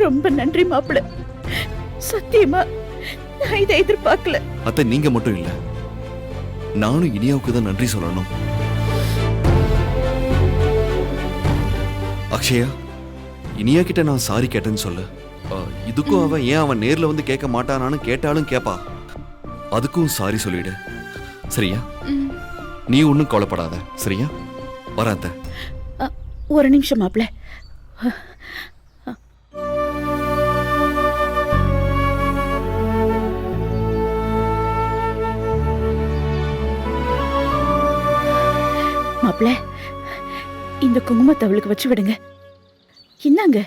ரொம்ப நன்றி மாப்பிள்ள. சத்தியமா நான் இதை எதிர்பார்க்கல. அத்தை, நீங்க மட்டும் இல்ல, நானும் இனியாவுக்கு தான் நன்றி சொல்லணும். அக்ஷயா, இனியா கிட்ட நான் சாரி கேட்டேன்னு சொல்லு. இதுக்கும் அவன் ஏன் அவன் நேர்ல வந்து கேட்க மாட்டானான்னு கேட்டாலும் கேப்பா. அதுக்கும் சாரி சொல்லிடு, சரியா? நீ ஒன்னும் கவலைப்படாத, சரியா? வராத. ஒரு நிமிஷம் மாப்பிள்ள. மாப்பிள்ள, இந்த குங்குமத்தை அவளுக்கு வச்சு விடுங்க. இந்தாங்க.